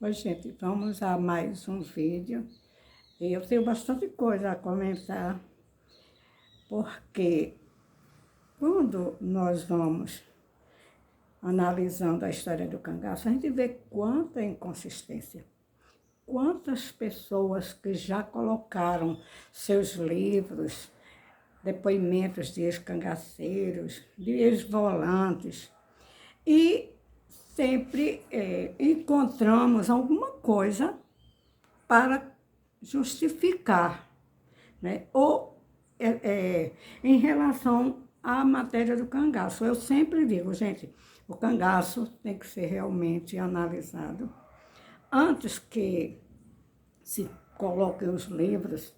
Oi, gente, vamos a mais um vídeo. E eu tenho bastante coisa a comentar, porque quando nós vamos analisando a história do cangaço, a gente vê quanta inconsistência. Quantas pessoas que já colocaram seus livros, depoimentos de ex-cangaceiros, de ex-volantes, e sempre encontramos alguma coisa para justificar, né? Ou em relação à matéria do cangaço. Eu sempre digo, gente, o cangaço tem que ser realmente analisado. Antes que se coloquem os livros,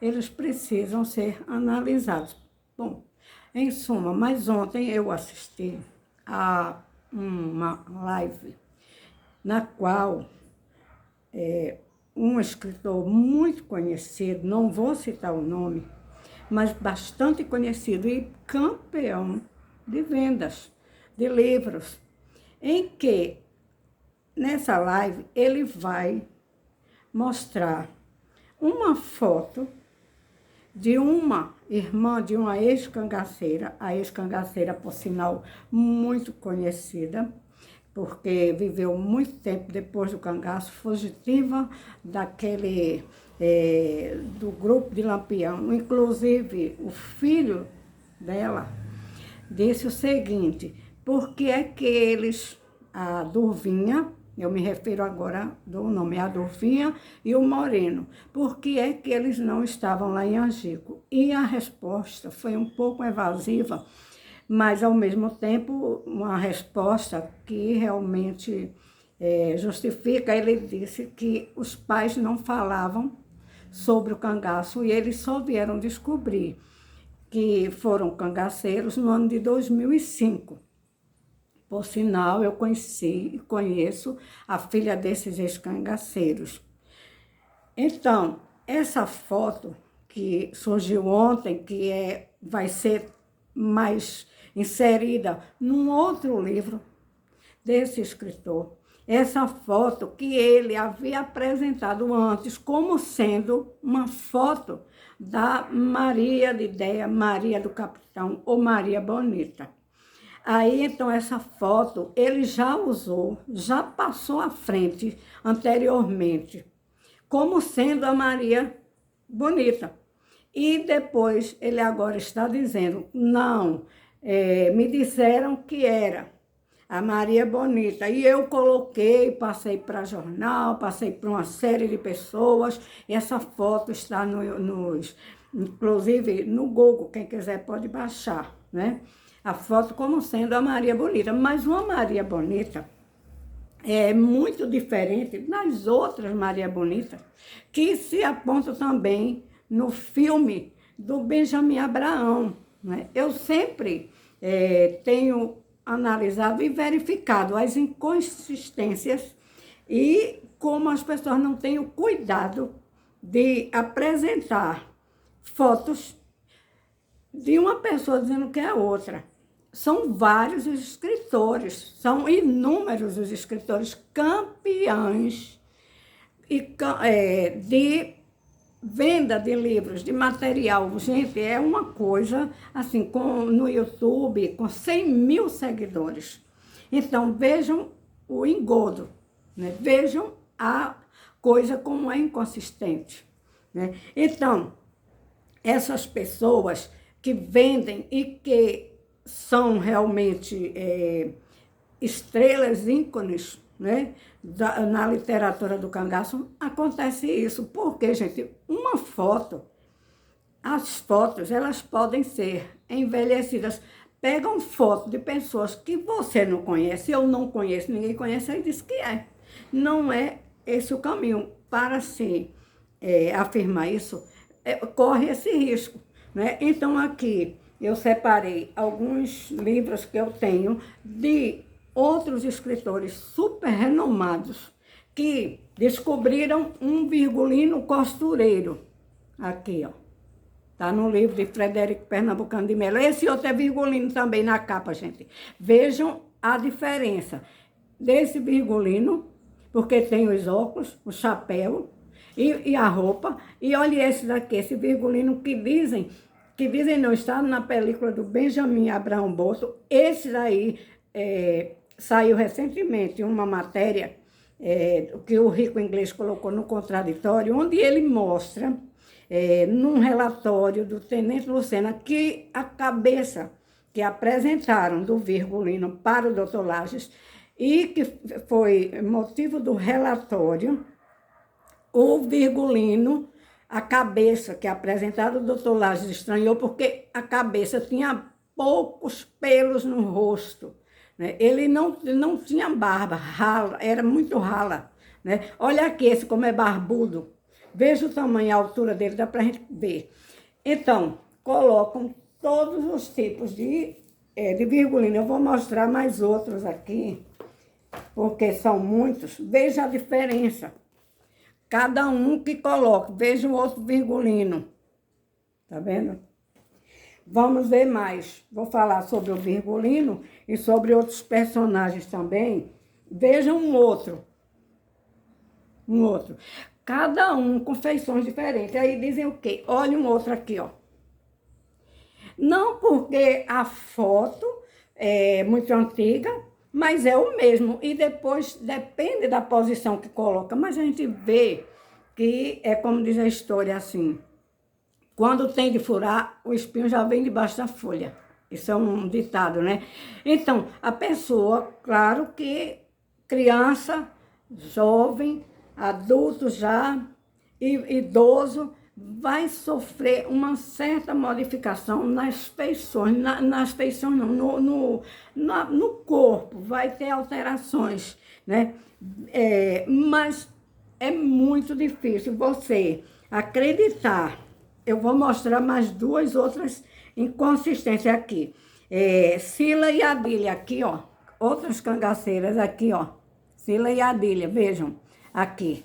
eles precisam ser analisados. Bom, em suma, mas ontem eu assisti a uma live na qual um escritor muito conhecido, não vou citar o nome, mas bastante conhecido e campeão de vendas de livros, em que, nessa live, ele vai mostrar uma foto de uma irmã de uma ex-cangaceira, a ex-cangaceira, por sinal, muito conhecida, porque viveu muito tempo depois do cangaço, fugitiva do grupo de Lampião. Inclusive, o filho dela disse o seguinte: por que é que eles, a Durvinha, eu me refiro agora do nome, a Durvinha e o Moreno, por que é que eles não estavam lá em Angico? E a resposta foi um pouco evasiva, mas, ao mesmo tempo, uma resposta que realmente justifica. Ele disse que os pais não falavam sobre o cangaço e eles só vieram descobrir que foram cangaceiros no ano de 2005. Por sinal, eu conheço a filha desses ex-cangaceiros. Então, essa foto que surgiu ontem, que vai ser mais inserida num outro livro desse escritor, essa foto que ele havia apresentado antes como sendo uma foto da Maria de Ideia, Maria do Capitão ou Maria Bonita. Aí, então, essa foto ele já usou, já passou à frente anteriormente, como sendo a Maria Bonita. E depois ele agora está dizendo, não, me disseram que era a Maria Bonita. E eu coloquei, passei para jornal, passei para uma série de pessoas, e essa foto está inclusive no Google, quem quiser pode baixar, né? A foto como sendo a Maria Bonita. Mas uma Maria Bonita é muito diferente das outras Maria Bonita, que se apontam também no filme do Benjamin Abraão, né? Eu sempre tenho analisado e verificado as inconsistências e como as pessoas não têm o cuidado de apresentar fotos de uma pessoa dizendo que é outra. São vários os escritores, são inúmeros os escritores campeões de venda de livros, de material. Gente, é uma coisa assim, no YouTube, com 100 mil seguidores. Então, vejam o engodo, né? Vejam a coisa como é inconsistente, né? Então, essas pessoas que vendem e que são realmente estrelas, ícones, né, na literatura do cangaço, acontece isso. Porque, gente, uma foto, as fotos, elas podem ser envelhecidas. Pegam foto de pessoas que você não conhece, eu não conheço, ninguém conhece, aí diz que é. Não é esse o caminho. Para se afirmar isso, corre esse risco, né? Então, aqui eu separei alguns livros que eu tenho de outros escritores super renomados que descobriram um virgulino costureiro. Aqui, ó. Tá no livro de Frederico Pernambucano de Melo. Esse outro é virgulino também na capa, gente. Vejam a diferença desse virgulino porque tem os óculos, o chapéu e a roupa. E olha esse daqui, esse virgulino que dizem não, está na película do Benjamin Abraham Botto. Esse daí saiu recentemente uma matéria que o Rico Inglês colocou no contraditório, onde ele mostra, num relatório do Tenente Lucena, que a cabeça que apresentaram do virgulino para o Dr. Lages e que foi motivo do relatório, o virgulino, a cabeça que apresentaram o Dr. Lages estranhou porque a cabeça tinha poucos pelos no rosto, né? Ele não tinha barba, rala, era muito rala, né? Olha aqui esse como é barbudo. Veja o tamanho e a altura dele, dá pra gente ver. Então, colocam todos os tipos de virgulino. Eu vou mostrar mais outros aqui, porque são muitos. Veja a diferença. Cada um que coloca, veja o outro virgulino. Tá vendo? Vamos ver mais. Vou falar sobre o virgulino e sobre outros personagens também. Veja um outro. Um outro. Cada um com feições diferentes. Aí dizem o quê? Olha um outro aqui, ó. Não porque a foto é muito antiga, mas é o mesmo. E depois depende da posição que coloca. Mas a gente vê que é como diz a história assim. Quando tem de furar, o espinho já vem debaixo da folha. Isso é um ditado, né? Então, a pessoa, claro que criança, jovem, adulto já, idoso, vai sofrer uma certa modificação nas feições, nas feições não, no corpo, vai ter alterações, né? Mas é muito difícil você acreditar. Eu vou mostrar mais duas outras inconsistências aqui. Sila e Adília, aqui, ó. Outras cangaceiras aqui, ó. Sila e Adília, vejam, aqui.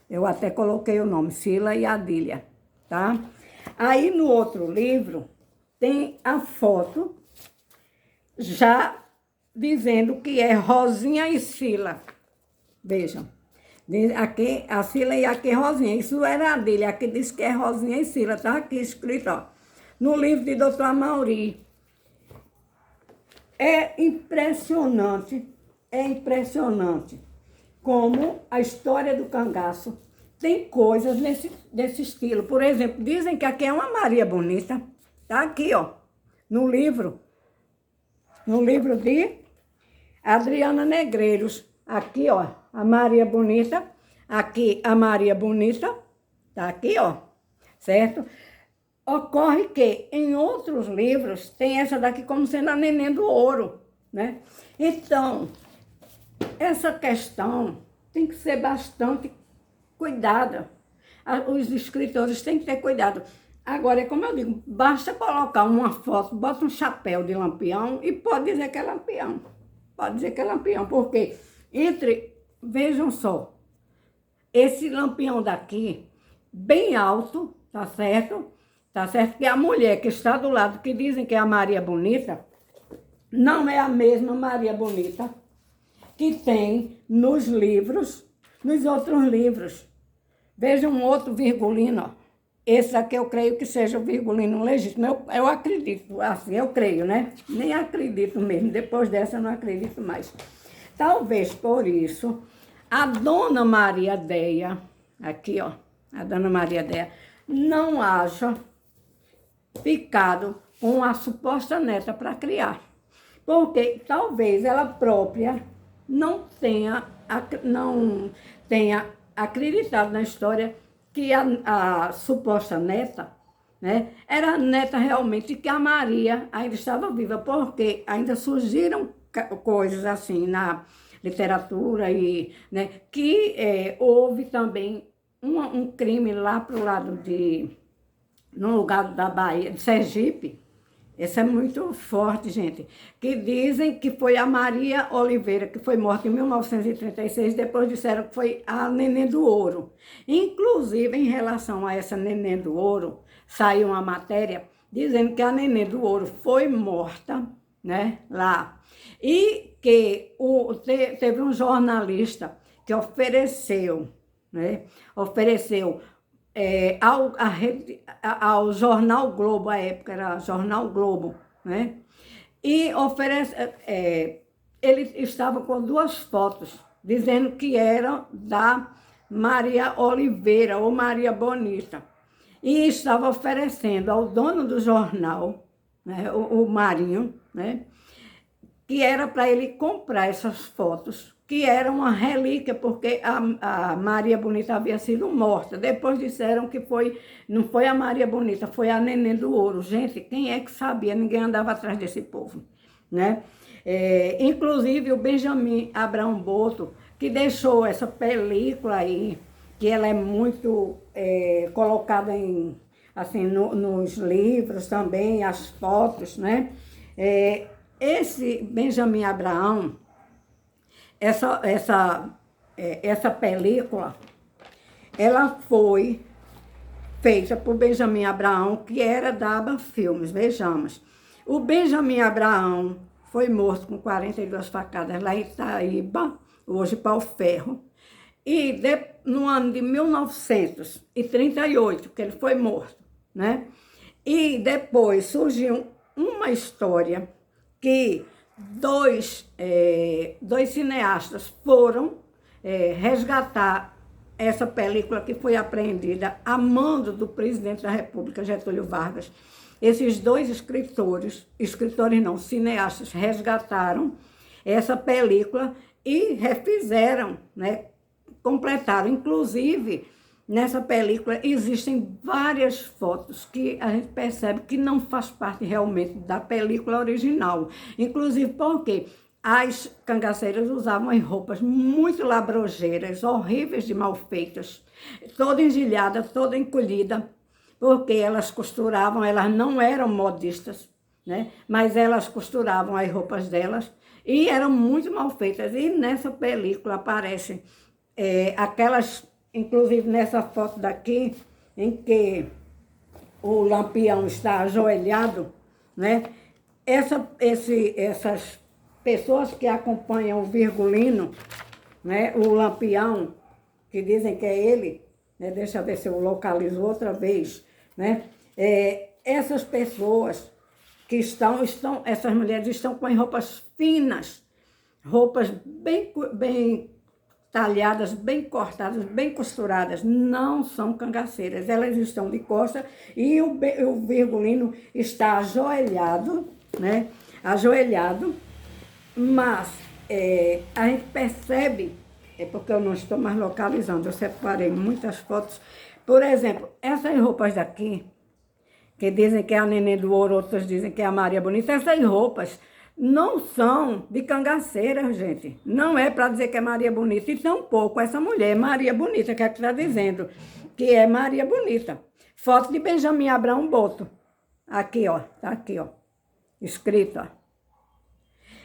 Eu até coloquei o nome, Sila e Adília, tá? Aí no outro livro tem a foto já dizendo que é Rosinha e Sila. Vejam. Aqui a Sila e aqui Rosinha. Isso era Adília. Aqui diz que é Rosinha e Sila. Tá aqui escrito, ó. No livro de Dr. Amaury. É impressionante como a história do cangaço tem coisas desse estilo. Por exemplo, dizem que aqui é uma Maria Bonita. Tá aqui, ó, no livro de Adriana Negreiros. Aqui, ó, a Maria Bonita. Aqui a Maria Bonita. Tá aqui, ó, certo? Ocorre que em outros livros tem essa daqui como sendo a Neném do Ouro, né? Então, essa questão tem que ser bastante cuidada. Os escritores têm que ter cuidado. Agora, é como eu digo, basta colocar uma foto, bota um chapéu de lampião e pode dizer que é lampião. Pode dizer que é lampião, porque vejam só, esse lampião daqui, bem alto, tá certo? Tá certo que a mulher que está do lado, que dizem que é a Maria Bonita, não é a mesma Maria Bonita que tem nos livros, nos outros livros. Vejam um outro virgulino, ó. Esse aqui eu creio que seja o virgulino legítimo. Eu acredito, assim, eu creio, né? Nem acredito mesmo, depois dessa eu não acredito mais. Talvez por isso, a Dona Maria Deia, aqui, ó, a Dona Maria Deia, não haja ficado com a suposta neta para criar. Porque talvez ela própria não tenha acreditado na história que a suposta neta, né, era a neta realmente que a Maria ainda estava viva, porque ainda surgiram coisas assim na literatura, e, né, que houve também um crime lá para o lado no lugar da Bahia, de Sergipe. Esse é muito forte, gente. Que dizem que foi a Maria Oliveira, que foi morta em 1936, depois disseram que foi a Neném do Ouro. Inclusive, em relação a essa Neném do Ouro, saiu uma matéria dizendo que a Neném do Ouro foi morta, né, lá. E que teve um jornalista que ofereceu, né? Ofereceu ao Jornal Globo, à época era Jornal Globo, né? E ele estava com 2 fotos, dizendo que era da Maria Oliveira ou Maria Bonita. E estava oferecendo ao dono do jornal, né, o Marinho, né, que era para ele comprar essas fotos, que era uma relíquia, porque a Maria Bonita havia sido morta. Depois disseram que não foi a Maria Bonita, foi a Neném do Ouro. Gente, quem é que sabia? Ninguém andava atrás desse povo, né? Inclusive o Benjamin Abrão Boto, que deixou essa película aí, que ela é muito colocada assim, nos livros também, as fotos, né? Esse Benjamin Abrão, essa película, ela foi feita por Benjamin Abrão, que era da Aba Filmes, vejamos. O Benjamin Abrão foi morto com 42 facadas lá em Itaíba, hoje Pau-Ferro. E no ano de 1938, que ele foi morto, né? E depois surgiu uma história que dois cineastas foram resgatar essa película que foi apreendida a mando do presidente da República, Getúlio Vargas. Esses 2 cineastas resgataram essa película e refizeram, né? Completaram. Inclusive, nessa película existem várias fotos que a gente percebe que não faz parte realmente da película original. Inclusive porque as cangaceiras usavam as roupas muito labrojeiras, horríveis de mal feitas, toda engilhada, toda encolhida, porque elas costuravam, elas não eram modistas, né? Mas elas costuravam as roupas delas e eram muito mal feitas. E nessa película aparecem aquelas, inclusive nessa foto daqui, em que o Lampião está ajoelhado, né? Essas pessoas que acompanham o Virgulino, né? O Lampião, que dizem que é ele, né? Deixa eu ver se eu localizo outra vez, né? Essas pessoas que essas mulheres estão com as roupas finas, roupas bem talhadas, bem cortadas, bem costuradas, não são cangaceiras. Elas estão de costas e o Virgulino está ajoelhado, né? Ajoelhado, mas a gente percebe, porque eu não estou mais localizando, eu separei muitas fotos. Por exemplo, essas roupas daqui, que dizem que é a Neném do Ouro, outros dizem que é a Maria Bonita, essas roupas não são de cangaceira, gente. Não é para dizer que é Maria Bonita, e tampouco essa mulher, Maria Bonita, que é que está dizendo que é Maria Bonita. Foto de Benjamin Abrão Boto. Aqui, ó, tá aqui, ó, escrito, ó.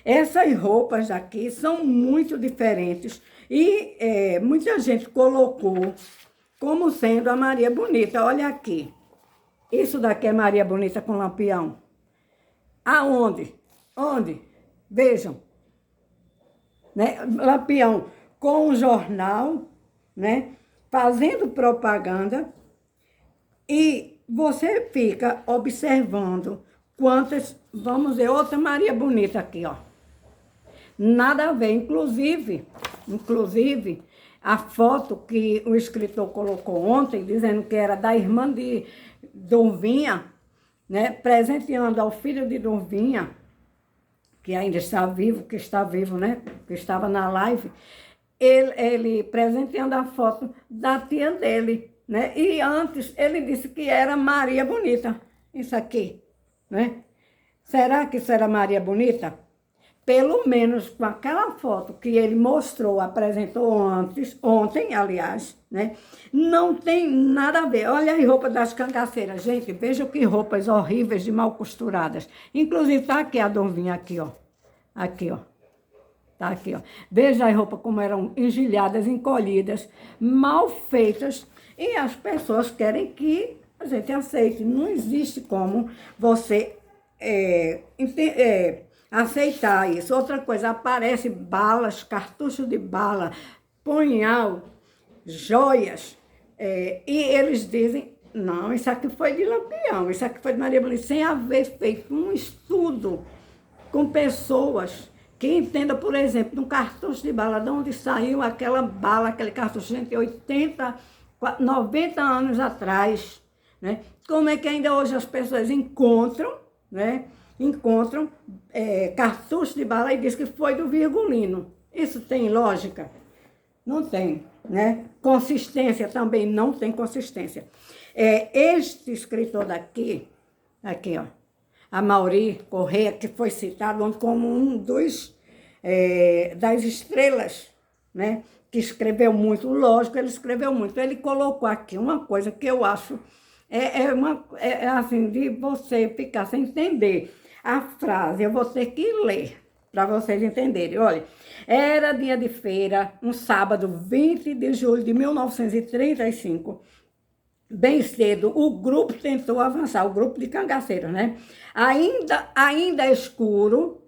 Essas roupas aqui são muito diferentes e muita gente colocou como sendo a Maria Bonita. Olha aqui, isso daqui é Maria Bonita com Lampião. Aonde? Onde? Vejam, né? Lampião com o jornal, né? Fazendo propaganda, e você fica observando quantas, vamos ver, outra Maria Bonita aqui, ó. Nada a ver, inclusive, a foto que o escritor colocou ontem, dizendo que era da irmã de Dorvinha, né? Presenteando ao filho de Dorvinha, que ainda está vivo, né? Que estava na live, ele presenteando a foto da tia dele, né? E antes ele disse que era Maria Bonita, isso aqui, né? Será que isso era Maria Bonita? Pelo menos com aquela foto que ele mostrou, apresentou ontem, aliás, né? Não tem nada a ver. Olha a roupa das cangaceiras, gente. Veja que roupas horríveis de mal costuradas. Inclusive, tá aqui a Dorvinha, aqui, ó. Aqui, ó. Tá aqui, ó. Veja as roupas como eram engelhadas, encolhidas, mal feitas. E as pessoas querem que a gente aceite. Não existe como você aceitar isso. Outra coisa, aparece balas, cartuchos de bala, punhal, joias, e eles dizem, não, isso aqui foi de Lampião, isso aqui foi de Maria Bonita, sem haver feito um estudo com pessoas que entendam, por exemplo, de um cartucho de bala, de onde saiu aquela bala, aquele cartucho, gente, 80, 90 anos atrás, né? Como é que ainda hoje as pessoas encontram, né? Encontram cartucho de bala e diz que foi do Virgulino. Isso tem lógica? Não tem, né? Consistência também não tem consistência. Este escritor daqui, aqui, ó, Amaury Corrêa, que foi citado como um das estrelas, né? Que escreveu muito, lógico, ele escreveu muito. Ele colocou aqui uma coisa que eu acho, assim, de você ficar sem entender a frase, eu vou ter que ler para vocês entenderem. Olha, era dia de feira, um sábado, 20 de julho de 1935, bem cedo, o grupo tentou avançar, o grupo de cangaceiros, né? Ainda escuro,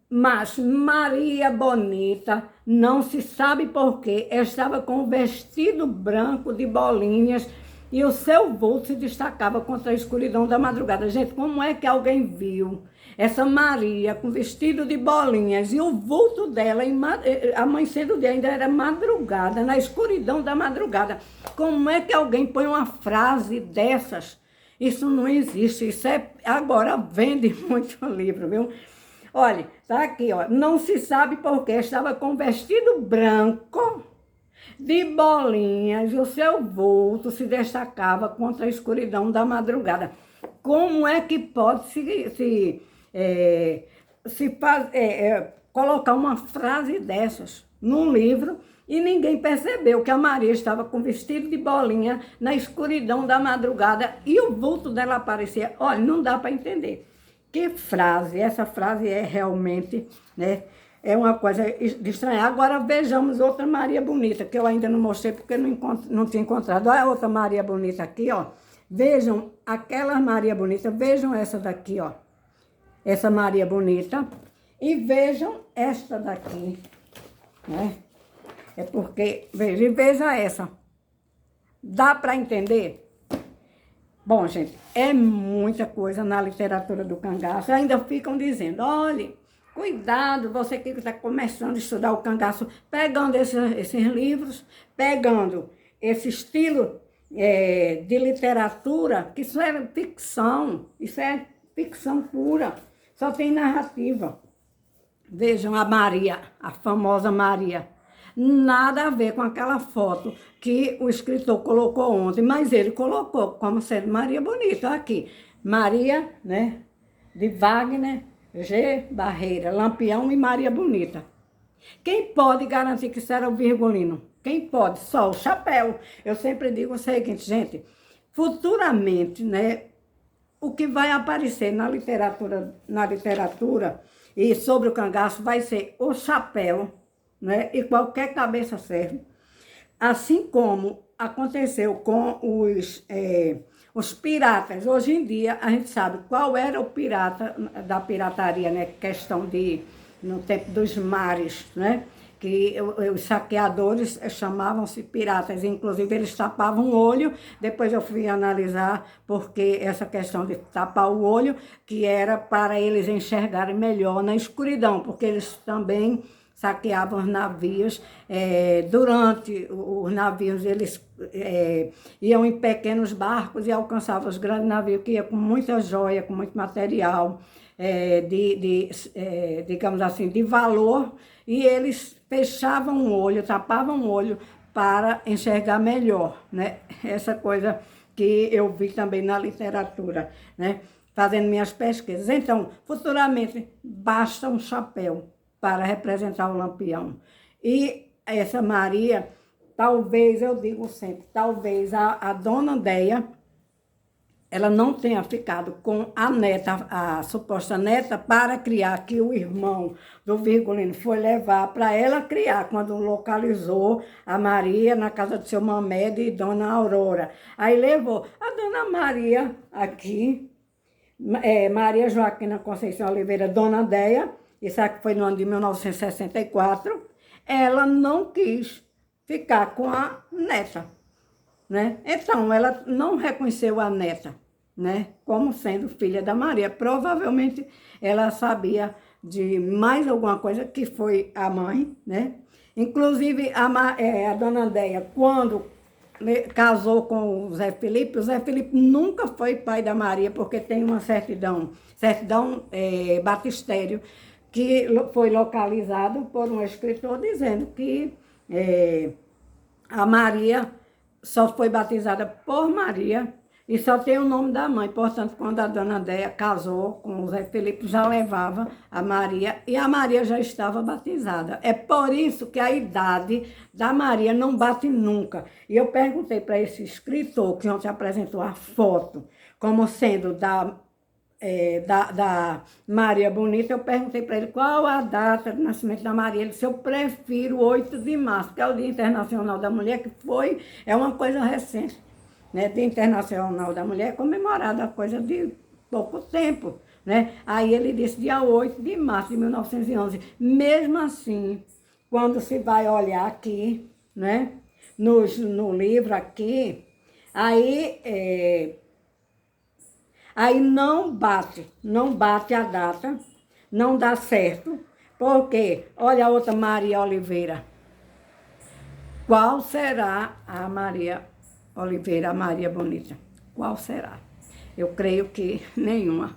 mas Maria Bonita, não se sabe porquê, estava com um vestido branco de bolinhas e o seu vulto se destacava contra a escuridão da madrugada. Gente, como é que alguém viu essa Maria com vestido de bolinhas e o vulto dela amanhecendo o dia, ainda era madrugada, na escuridão da madrugada? Como é que alguém põe uma frase dessas? Isso não existe, agora vende muito livro, viu? Olha, tá aqui, ó, não se sabe porquê, estava com vestido branco de bolinhas e o seu vulto se destacava contra a escuridão da madrugada. Como é que pode colocar uma frase dessas num livro e ninguém percebeu que a Maria estava com vestido de bolinha na escuridão da madrugada e o vulto dela aparecia? Olha, não dá para entender. Que frase? Essa frase é realmente, né? É uma coisa de estranhar. Agora vejamos outra Maria Bonita, que eu ainda não mostrei porque não tinha encontrado. Olha a outra Maria Bonita aqui, ó. Vejam aquela Maria Bonita, vejam essa daqui, ó. Essa Maria Bonita. E vejam esta daqui, né? É porque, veja essa. Dá para entender? Bom, gente, é muita coisa na literatura do cangaço. Ainda ficam dizendo, olha, cuidado, você que está começando a estudar o cangaço, pegando esses livros, pegando esse estilo de literatura, que isso é ficção pura, só tem narrativa. Vejam a Maria, a famosa Maria. Nada a ver com aquela foto que o escritor colocou ontem, mas ele colocou como sendo Maria Bonita, aqui. Maria, né, de Wagner G. Barreira, Lampião e Maria Bonita. Quem pode garantir que isso era o Virgulino? Quem pode? Só o chapéu. Eu sempre digo o seguinte, gente, futuramente, né, o que vai aparecer na literatura e sobre o cangaço vai ser o chapéu, né? E qualquer cabeça serve. Assim como aconteceu com os piratas. Hoje em dia, a gente sabe qual era o pirata da pirataria, né? Questão no tempo dos mares, né? Que os saqueadores chamavam-se piratas, inclusive eles tapavam o olho. Depois eu fui analisar porque essa questão de tapar o olho, que era para eles enxergarem melhor na escuridão, porque eles também saqueavam os navios. Durante os navios, eles iam em pequenos barcos e alcançavam os grandes navios, que iam com muita joia, com muito material, digamos assim, de valor, e eles fechavam o olho, tapavam o olho para enxergar melhor, né? Essa coisa que eu vi também na literatura, né? Fazendo minhas pesquisas. Então, futuramente, basta um chapéu para representar o Lampião. E essa Maria, talvez, eu digo sempre, talvez a dona Deia, ela não tenha ficado com a neta, a suposta neta, para criar, que o irmão do Virgulino foi levar para ela criar, quando localizou a Maria na casa do seu Mamed e Dona Aurora. Aí levou a Dona Maria aqui, Maria Joaquina Conceição Oliveira, Dona Deia, isso aqui foi no ano de 1964, ela não quis ficar com a neta, né? Então, ela não reconheceu a neta, né, como sendo filha da Maria. Provavelmente ela sabia de mais alguma coisa que foi a mãe, né? Inclusive a dona Andéia, quando casou com o Zé Felipe nunca foi pai da Maria, porque tem uma certidão batistério, que foi localizado por um escritor dizendo que a Maria só foi batizada por Maria e só tem o nome da mãe. Portanto, quando a dona Déia casou com o Zé Felipe, já levava a Maria e a Maria já estava batizada. É por isso que a idade da Maria não bate nunca. E eu perguntei para esse escritor, que ontem apresentou a foto, como sendo da Maria Bonita, eu perguntei para ele qual a data de nascimento da Maria. Ele disse, eu prefiro 8 de março, que é o Dia Internacional da Mulher, que é uma coisa recente, né? Dia Internacional da Mulher é comemorado, a coisa de pouco tempo, né? Aí ele disse dia 8 de março de 1911. Mesmo assim, quando se vai olhar aqui, né? No livro aqui, aí não bate a data, não dá certo, porque, olha a outra Maria Oliveira. Qual será a Maria Oliveira, a Maria Bonita? Qual será? Eu creio que nenhuma.